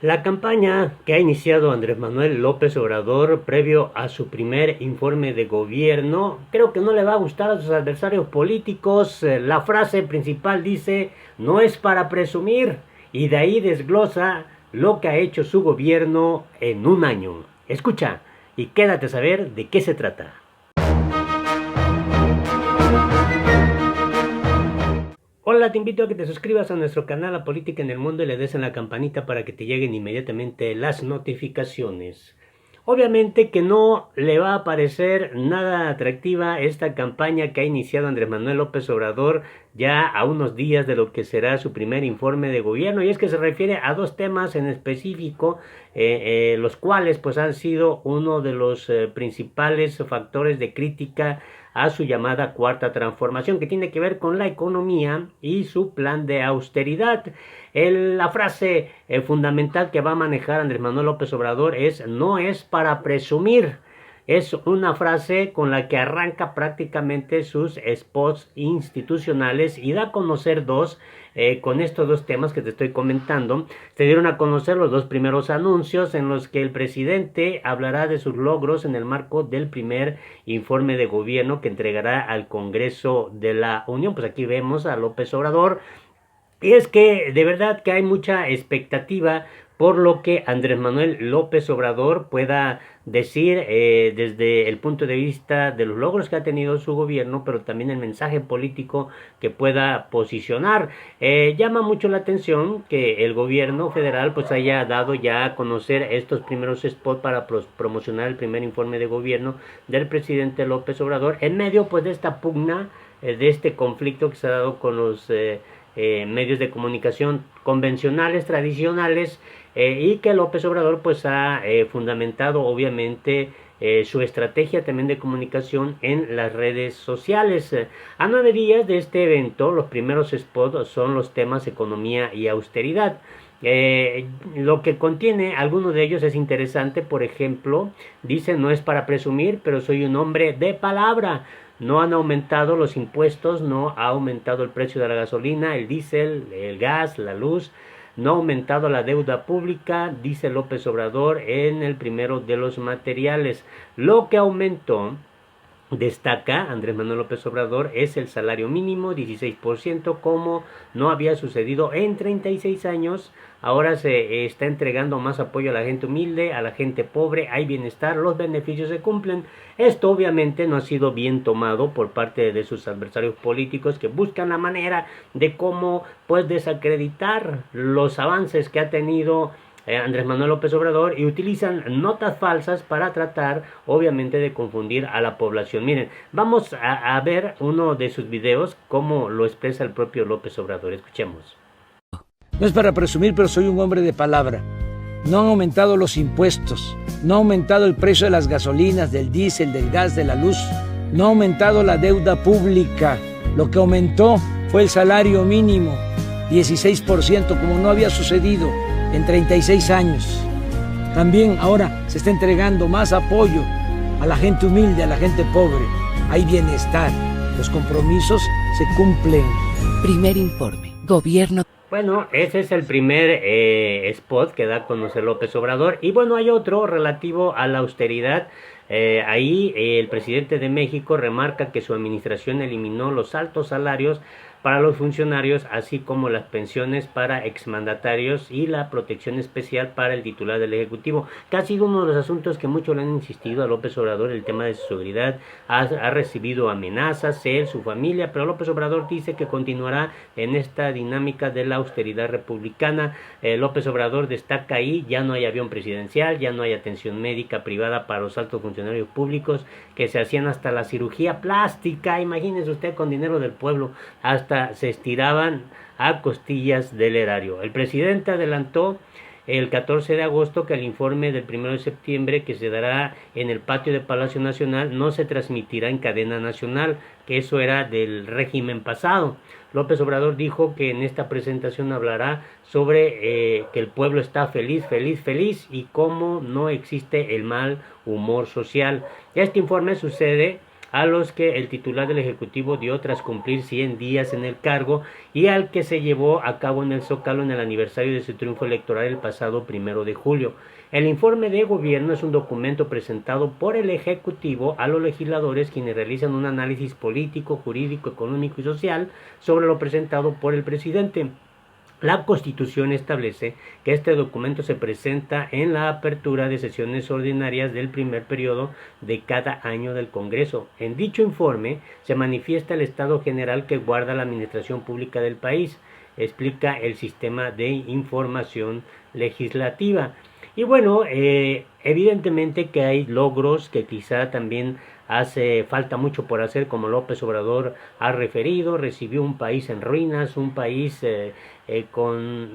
La campaña que ha iniciado Andrés Manuel López Obrador previo a su primer informe de gobierno, creo que no le va a gustar a sus adversarios políticos. La frase principal dice, no es para presumir, y de ahí desglosa lo que ha hecho su gobierno en un año. Escucha y quédate a saber de qué se trata. Hola, te invito a que te suscribas a nuestro canal La Política en el Mundo y le des en la campanita para que te lleguen inmediatamente las notificaciones. Obviamente que no le va a parecer nada atractiva esta campaña que ha iniciado Andrés Manuel López Obrador ya a unos días de lo que será su primer informe de gobierno, y es que se refiere a dos temas en específico, los cuales pues han sido uno de los principales factores de crítica a su llamada cuarta transformación, que tiene que ver con la economía y su plan de austeridad. La frase fundamental que va a manejar Andrés Manuel López Obrador es: no es para presumir. Es una frase con la que arranca prácticamente sus spots institucionales y da a conocer con estos dos temas que te estoy comentando. Se dieron a conocer los dos primeros anuncios en los que el presidente hablará de sus logros en el marco del primer informe de gobierno que entregará al Congreso de la Unión. Pues aquí vemos a López Obrador. Y es que de verdad que hay mucha expectativa por lo que Andrés Manuel López Obrador pueda decir desde el punto de vista de los logros que ha tenido su gobierno, pero también el mensaje político que pueda posicionar. Llama mucho la atención que el gobierno federal pues haya dado ya a conocer estos primeros spots para promocionar el primer informe de gobierno del presidente López Obrador en medio pues de esta pugna, de este conflicto que se ha dado con los medios de comunicación convencionales, tradicionales, y que López Obrador pues ha fundamentado obviamente su estrategia también de comunicación en las redes sociales. A 9 días de este evento, los primeros spots son los temas economía y austeridad. Lo que contiene algunos de ellos es interesante. Por ejemplo, dice: no es para presumir, pero soy un hombre de palabra. No han aumentado los impuestos, no ha aumentado el precio de la gasolina, el diésel, el gas, la luz. No ha aumentado la deuda pública, dice López Obrador en el primero de los materiales. Lo que aumentó, destaca Andrés Manuel López Obrador, es el salario mínimo, 16%, como no había sucedido en 36 años. Ahora se está entregando más apoyo a la gente humilde, a la gente pobre, hay bienestar, los beneficios se cumplen. Esto obviamente no ha sido bien tomado por parte de sus adversarios políticos, que buscan la manera de cómo pues desacreditar los avances que ha tenido Andrés Manuel López Obrador, y utilizan notas falsas para tratar obviamente de confundir a la población. Miren, vamos a ver uno de sus videos, cómo lo expresa el propio López Obrador. Escuchemos. No es para presumir, pero soy un hombre de palabra. No han aumentado los impuestos, no ha aumentado el precio de las gasolinas, del diésel, del gas, de la luz, no ha aumentado la deuda pública. Lo que aumentó fue el salario mínimo, 16%, como no había sucedido en 36 años. También ahora se está entregando más apoyo a la gente humilde, a la gente pobre. Hay bienestar, los compromisos se cumplen. Primer informe, gobierno. Bueno, ese es el primer spot que da a conocer López Obrador. Y bueno, hay otro relativo a la austeridad. Ahí el presidente de México remarca que su administración eliminó los altos salarios para los funcionarios, así como las pensiones para exmandatarios y la protección especial para el titular del Ejecutivo, que ha sido uno de los asuntos que mucho le han insistido a López Obrador. El tema de su seguridad ha recibido amenazas, él, su familia, pero López Obrador dice que continuará en esta dinámica de la austeridad republicana. López Obrador destaca ahí: ya no hay avión presidencial, ya no hay atención médica privada para los altos funcionarios públicos, que se hacían hasta la cirugía plástica, imagínese usted, con dinero del pueblo, hasta se estiraban a costillas del erario. El presidente adelantó el 14 de agosto que el informe del 1 de septiembre, que se dará en el patio de Palacio Nacional, no se transmitirá en cadena nacional, que eso era del régimen pasado. López Obrador dijo que en esta presentación hablará sobre que el pueblo está feliz, feliz, feliz, y cómo no existe el mal humor social. Este informe sucede a los que el titular del Ejecutivo dio tras cumplir 100 días en el cargo y al que se llevó a cabo en el Zócalo en el aniversario de su triunfo electoral el pasado 1 de julio. El informe de gobierno es un documento presentado por el Ejecutivo a los legisladores, quienes realizan un análisis político, jurídico, económico y social sobre lo presentado por el presidente. La Constitución establece que este documento se presenta en la apertura de sesiones ordinarias del primer periodo de cada año del Congreso. En dicho informe se manifiesta el estado general que guarda la administración pública del país, explica el sistema de información legislativa. Y bueno, evidentemente que hay logros que quizá también hace falta mucho por hacer, como López Obrador ha referido. Recibió un país en ruinas, un país con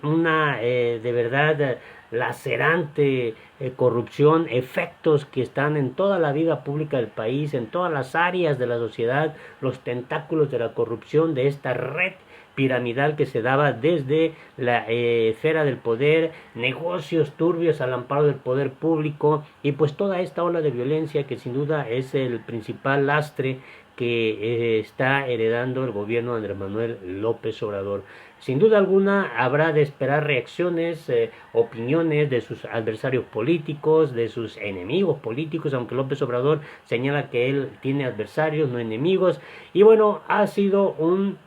una de verdad lacerante corrupción, efectos que están en toda la vida pública del país, en todas las áreas de la sociedad, los tentáculos de la corrupción de esta red piramidal que se daba desde la esfera del poder, negocios turbios al amparo del poder público y pues toda esta ola de violencia que sin duda es el principal lastre que está heredando el gobierno de Andrés Manuel López Obrador. Sin duda alguna habrá de esperar reacciones, opiniones de sus adversarios políticos, de sus enemigos políticos, aunque López Obrador señala que él tiene adversarios, no enemigos. Y bueno, ha sido un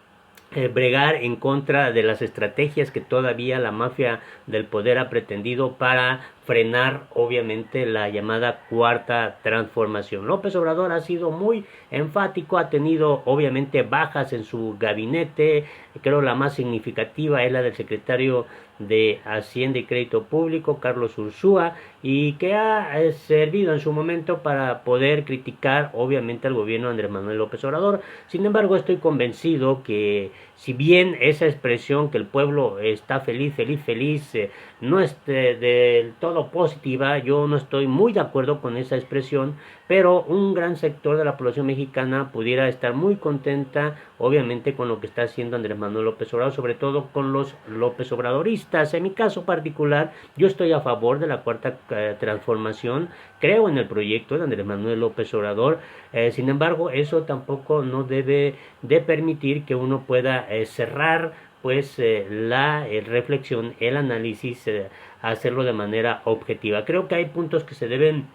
bregar en contra de las estrategias que todavía la mafia del poder ha pretendido para frenar obviamente la llamada cuarta transformación. López Obrador ha sido muy enfático, ha tenido obviamente bajas en su gabinete, creo la más significativa es la del secretario de Hacienda y Crédito Público, Carlos Ursúa, y que ha servido en su momento para poder criticar obviamente al gobierno de Andrés Manuel López Obrador. Sin embargo, estoy convencido que si bien esa expresión que el pueblo está feliz, no es del todo positiva, yo no estoy muy de acuerdo con esa expresión, pero un gran sector de la población mexicana pudiera estar muy contenta obviamente con lo que está haciendo Andrés Manuel López Obrador, sobre todo con los López Obradoristas. En mi caso particular, yo estoy a favor de la cuarta transformación, creo en el proyecto de Andrés Manuel López Obrador. Sin embargo, eso tampoco no debe de permitir que uno pueda cerrar pues la reflexión, el análisis, hacerlo de manera objetiva. Creo que hay puntos que se deben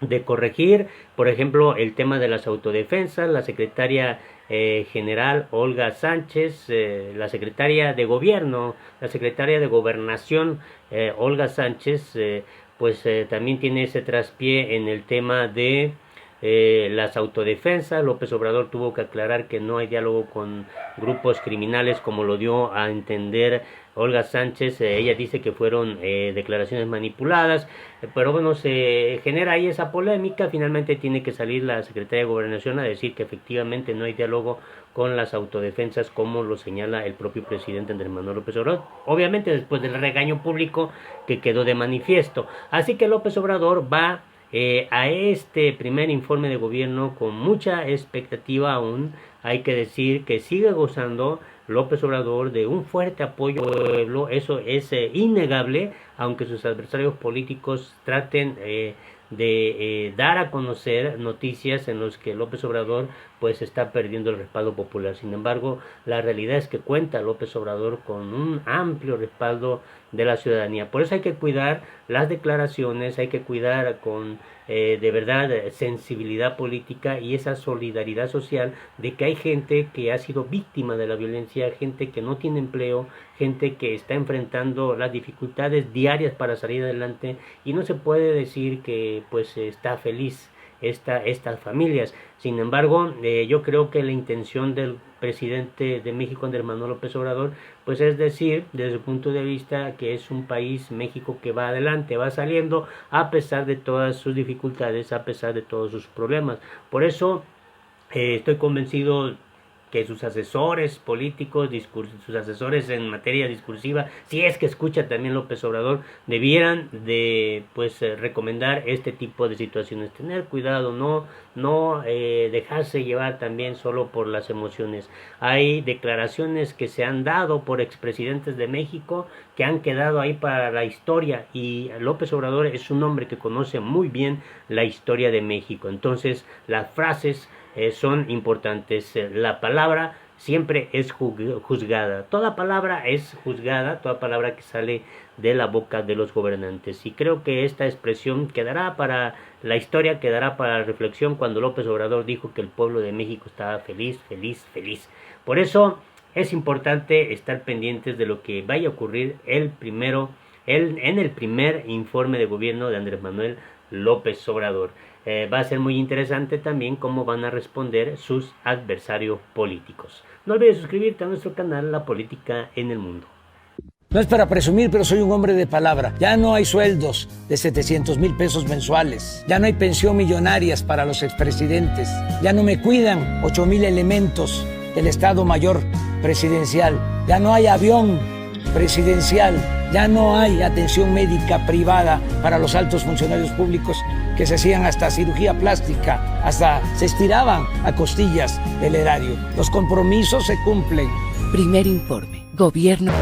de corregir, por ejemplo el tema de las autodefensas. La secretaria general Olga Sánchez, la secretaria de gobierno, la secretaria de gobernación Olga Sánchez, pues también tiene ese traspié en el tema de las autodefensas. López Obrador tuvo que aclarar que no hay diálogo con grupos criminales, como lo dio a entender Olga Sánchez. Ella dice que fueron declaraciones manipuladas, pero bueno, se genera ahí esa polémica. Finalmente tiene que salir la Secretaría de Gobernación a decir que efectivamente no hay diálogo con las autodefensas, como lo señala el propio presidente Andrés Manuel López Obrador, obviamente después del regaño público que quedó de manifiesto. Así que López Obrador va a este primer informe de gobierno con mucha expectativa aún. Hay que decir que sigue gozando López Obrador de un fuerte apoyo del pueblo, eso es innegable, aunque sus adversarios políticos traten de dar a conocer noticias en los que López Obrador pues está perdiendo el respaldo popular. Sin embargo, la realidad es que cuenta López Obrador con un amplio respaldo de la ciudadanía. Por eso hay que cuidar las declaraciones, hay que cuidar con de verdad sensibilidad política y esa solidaridad social de que hay gente que ha sido víctima de la violencia, gente que no tiene empleo, gente que está enfrentando las dificultades diarias para salir adelante, y no se puede decir que pues está feliz estas familias. Sin embargo, yo creo que la intención del presidente de México, Andrés Manuel López Obrador, pues es decir, desde el punto de vista que es un país, México, que va adelante, va saliendo a pesar de todas sus dificultades, a pesar de todos sus problemas. Por eso estoy convencido que sus asesores políticos, sus asesores en materia discursiva, si es que escucha también López Obrador, debieran de recomendar este tipo de situaciones, tener cuidado, no dejarse llevar también solo por las emociones. Hay declaraciones que se han dado por expresidentes de México que han quedado ahí para la historia, y López Obrador es un hombre que conoce muy bien la historia de México. Entonces las frases son importantes. La palabra siempre es juzgada. Toda palabra es juzgada, toda palabra que sale de la boca de los gobernantes. Y creo que esta expresión quedará para la historia, quedará para la reflexión cuando López Obrador dijo que el pueblo de México estaba feliz, feliz, feliz. Por eso es importante estar pendientes de lo que vaya a ocurrir en el primer informe de gobierno de Andrés Manuel López Obrador. Va a ser muy interesante también cómo van a responder sus adversarios políticos. No olvides suscribirte a nuestro canal La Política en el Mundo. No es para presumir, pero soy un hombre de palabra. Ya no hay sueldos de 700,000 pesos mensuales. Ya no hay pensión millonarias para los expresidentes. Ya no me cuidan 8,000 elementos del Estado Mayor Presidencial. Ya no hay avión presidencial. Ya no hay atención médica privada para los altos funcionarios públicos que se hacían hasta cirugía plástica, hasta se estiraban a costillas el erario. Los compromisos se cumplen. Primer informe. Gobierno.